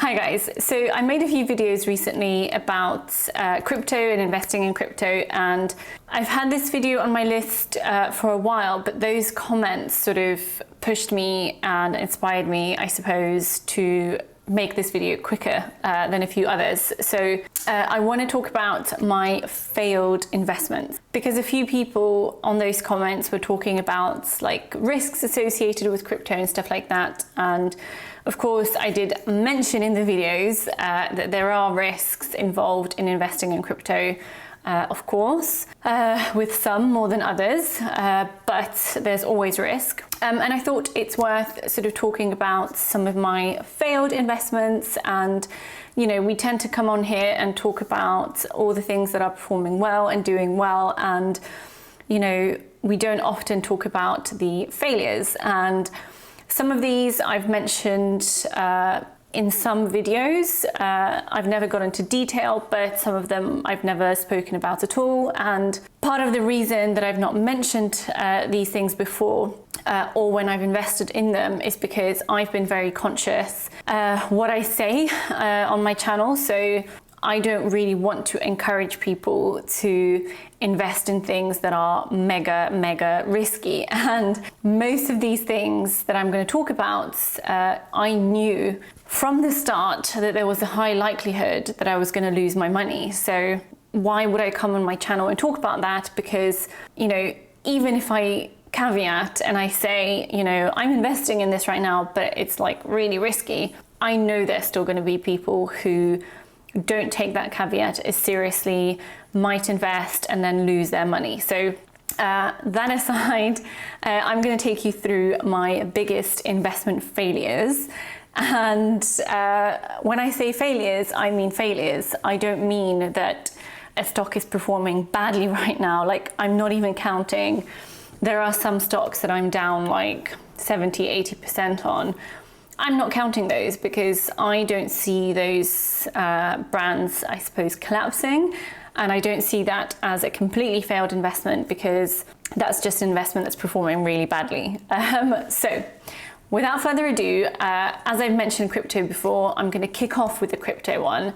Hi guys, so I made a few videos recently about crypto and investing in crypto, and I've had this video on my list for a while, but those comments sort of pushed me and inspired me, I suppose, to make this video quicker than a few others. So I want to talk about my failed investments, because a few people on those comments were talking about like risks associated with crypto and stuff like that. And of course, I did mention in the videos that there are risks involved in investing in crypto, of course, with some more than others, but there's always risk. And I thought it's worth sort of talking about some of my failed investments. And, you know, we tend to come on here and talk about all the things that are performing well and doing well. And, you know, we don't often talk about the failures. And some of these I've mentioned in some videos. I've never got into detail, but some of them I've never spoken about at all. And part of the reason that I've not mentioned these things before or when I've invested in them is because I've been very conscious what I say on my channel. So I don't really want to encourage people to invest in things that are mega risky. And most of these things that I'm going to talk about, I knew from the start that there was a high likelihood that I was going to lose my money. So why would I come on my channel and talk about that? Because, you know, even if I caveat and I say, you know, I'm investing in this right now, but it's like really risky, I know there's still going to be people who don't take that caveat as seriously, might invest and then lose their money. So that aside, I'm going to take you through my biggest investment failures. And when I say failures, I mean failures. I don't mean that a stock is performing badly right now. Like, I'm not even counting. There are some stocks that I'm down like 70, 80% on. I'm not counting those because I don't see those brands, I suppose, collapsing. And I don't see that as a completely failed investment because that's just an investment that's performing really badly. So without further ado, as I've mentioned crypto before, I'm going to kick off with the crypto one.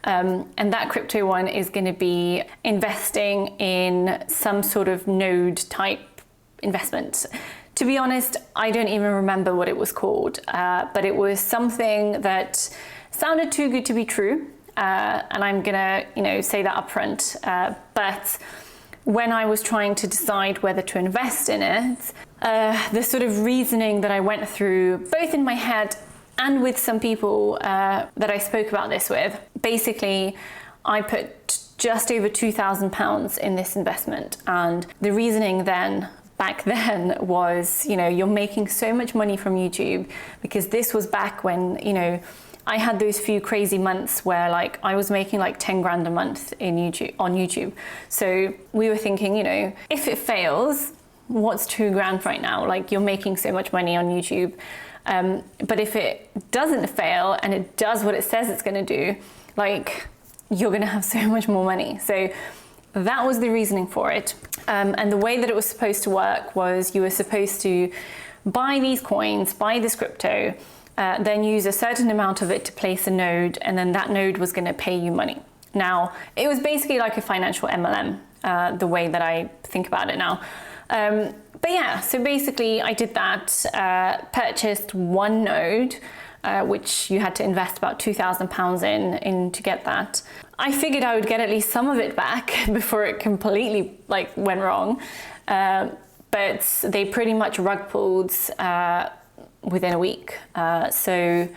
And that crypto one is going to be investing in some sort of node type investment. To be honest, I don't even remember what it was called, but it was something that sounded too good to be true. And I'm gonna, you know, say that up front. But when I was trying to decide whether to invest in it, the sort of reasoning that I went through, both in my head and with some people that I spoke about this with, basically, I put just over £2,000 in this investment. And the reasoning back then was, you know, you're making so much money from YouTube, because this was back when, you know, I had those few crazy months where like I was making like 10 grand a month on YouTube. So we were thinking, you know, if it fails, what's 2 grand right now? Like, you're making so much money on YouTube. But if it doesn't fail and it does what it says it's going to do, like, you're going to have so much more money. So that was the reasoning for it. And the way that it was supposed to work was you were supposed to buy these coins, buy this crypto, then use a certain amount of it to place a node, and then that node was going to pay you money. Now, it was basically like a financial MLM, the way that I think about it now. But yeah, so basically I did that, purchased one node, which you had to invest about £2,000 in to get that. I figured I would get at least some of it back before it completely like went wrong. But they pretty much rug pulled within a week. So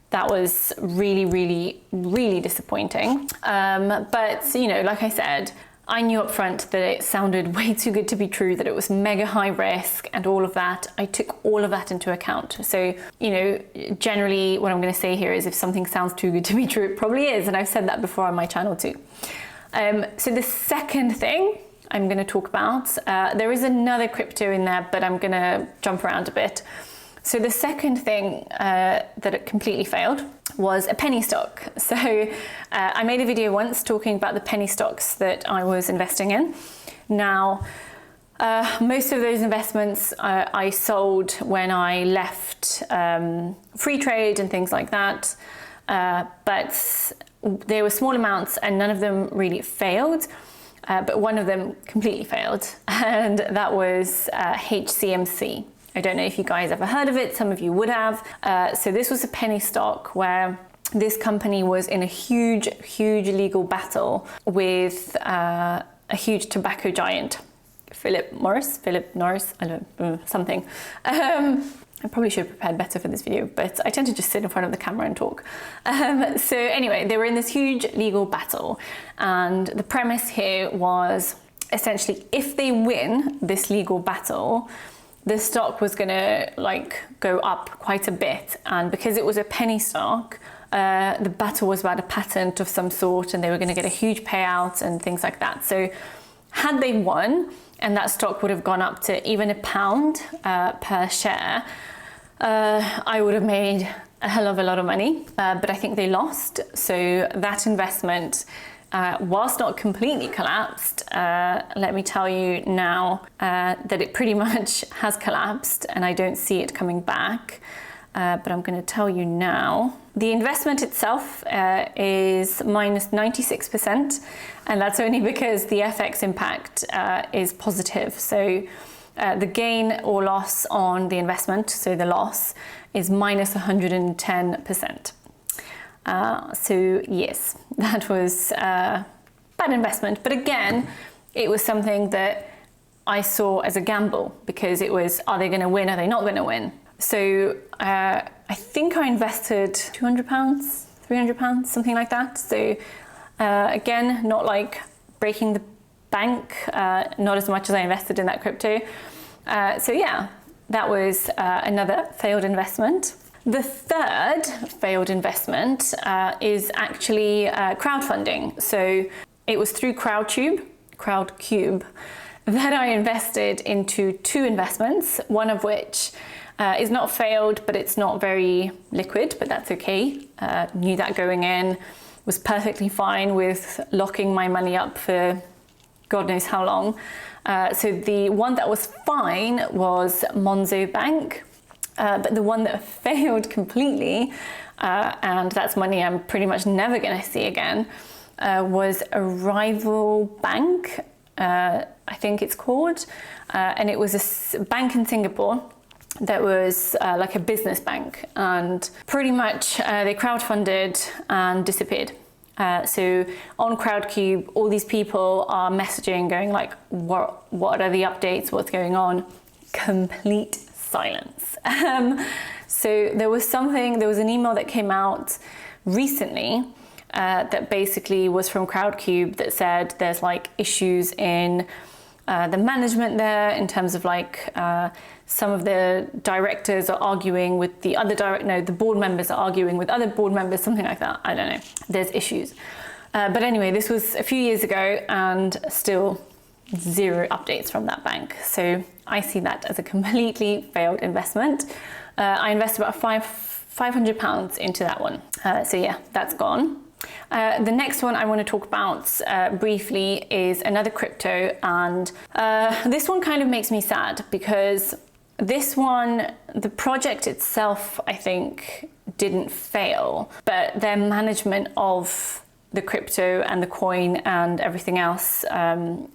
that was really disappointing. But, you know, like I said, I knew up front that it sounded way too good to be true, that it was mega high risk and all of that. I took all of that into account. So, you know, generally what I'm going to say here is if something sounds too good to be true, it probably is. And I've said that before on my channel too. So the second thing I'm going to talk about, there is another crypto in there, but I'm going to jump around a bit. So the second thing that it completely failed was a penny stock. So I made a video once talking about the penny stocks that I was investing in. Now, most of those investments I sold when I left free trade and things like that. but they were small amounts and none of them really failed. But one of them completely failed, and that was HCMC. I don't know if you guys ever heard of it, some of you would have. So this was a penny stock where this company was in a huge legal battle with a huge tobacco giant, Philip Norris, I don't know, something. I probably should have prepared better for this video, but I tend to just sit in front of the camera and talk. So anyway, they were in this huge legal battle, and the premise here was essentially if they win this legal battle, the stock was gonna go up quite a bit, and because it was a penny stock, the battle was about a patent of some sort, and they were gonna get a huge payout and things like that. So had they won, and that stock would have gone up to even £1 per share, I would have made a hell of a lot of money, but I think they lost. So that investment, whilst not completely collapsed, let me tell you now that it pretty much has collapsed and I don't see it coming back. But I'm going to tell you now. The investment itself is minus 96%, and that's only because the FX impact is positive. So the gain or loss on the investment, so the loss, is minus 110%. So yes, that was a bad investment. But again, it was something that I saw as a gamble, because it was, are they going to win? Are they not going to win? So I think I invested £200, £300, something like that. So again, not like breaking the bank, not as much as I invested in that crypto. So yeah, that was another failed investment. The third failed investment is actually crowdfunding. So it was through Crowdcube that I invested into 2 investments, one of which is not failed, but it's not very liquid, but that's okay. Knew that going in, was perfectly fine with locking my money up for God knows how long. So the one that was fine was Monzo Bank, but the one that failed completely, and that's money I'm pretty much never gonna see again, was Arrival Bank, I think it's called, and it was a bank in Singapore that was like a business bank, and pretty much they crowdfunded and disappeared. So on Crowdcube, all these people are messaging, going like, what are the updates, what's going on? Complete silence. So there was an email that came out recently that basically was from Crowdcube that said there's like issues in the management there, in terms of like some of the directors are arguing with the other the board members are arguing with other board members, something like that. I don't know. There's issues. But anyway, this was a few years ago and still 0 updates from that bank. So I see that as a completely failed investment. I invested about £500 into that one. So yeah, that's gone. The next one I want to talk about briefly is another crypto, and this one kind of makes me sad, because this one, the project itself, I think, didn't fail, but their management of the crypto and the coin and everything else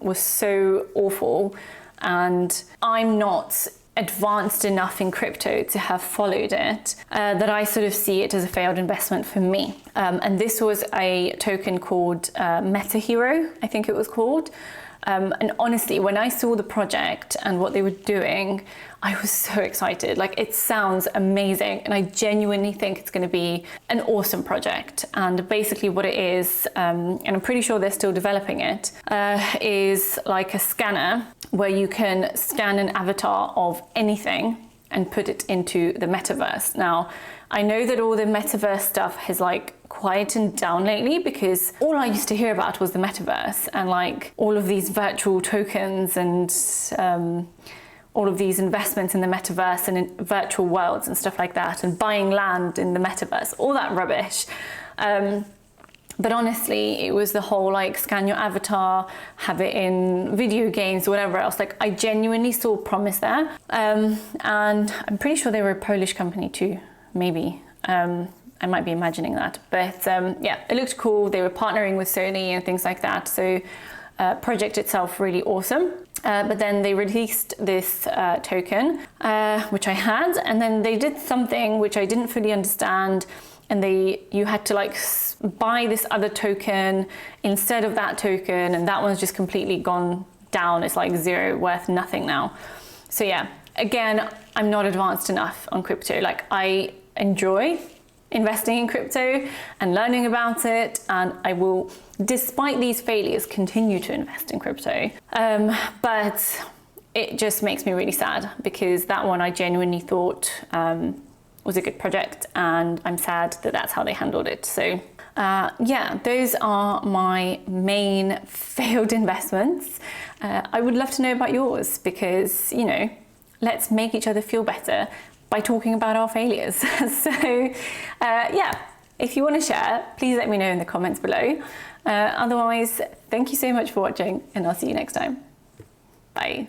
was so awful, and I'm not advanced enough in crypto to have followed it, that I sort of see it as a failed investment for me. And this was a token called Metahero, I think it was called. And honestly, when I saw the project and what they were doing, I was so excited. Like, it sounds amazing, and I genuinely think it's going to be an awesome project. And basically what it is, and I'm pretty sure they're still developing it, is like a scanner where you can scan an avatar of anything and put it into the metaverse. Now, I know that all the metaverse stuff has like quietened down lately, because all I used to hear about was the metaverse and like all of these virtual tokens and all of these investments in the metaverse and in virtual worlds and stuff like that, and buying land in the metaverse, all that rubbish. But honestly, it was the whole like scan your avatar, have it in video games or whatever else. Like, I genuinely saw promise there. And I'm pretty sure they were a Polish company too, maybe. I I might be imagining that, but yeah, it looked cool. They were partnering with Sony and things like that. So project itself really awesome. But then they released this token, which I had, and then they did something which I didn't fully understand. And you had to like buy this other token instead of that token, and that one's just completely gone down. It's like zero, worth nothing now. So yeah, again, I'm not advanced enough on crypto. Like, I enjoy investing in crypto and learning about it, and I will, despite these failures, continue to invest in crypto. But it just makes me really sad, because that one I genuinely thought was a good project, and I'm sad that that's how they handled it. So yeah, those are my main failed investments. I would love to know about yours, because, you know, let's make each other feel better by talking about our failures. So yeah, if you want to share, please let me know in the comments below. Otherwise, thank you so much for watching, and I'll see you next time. Bye.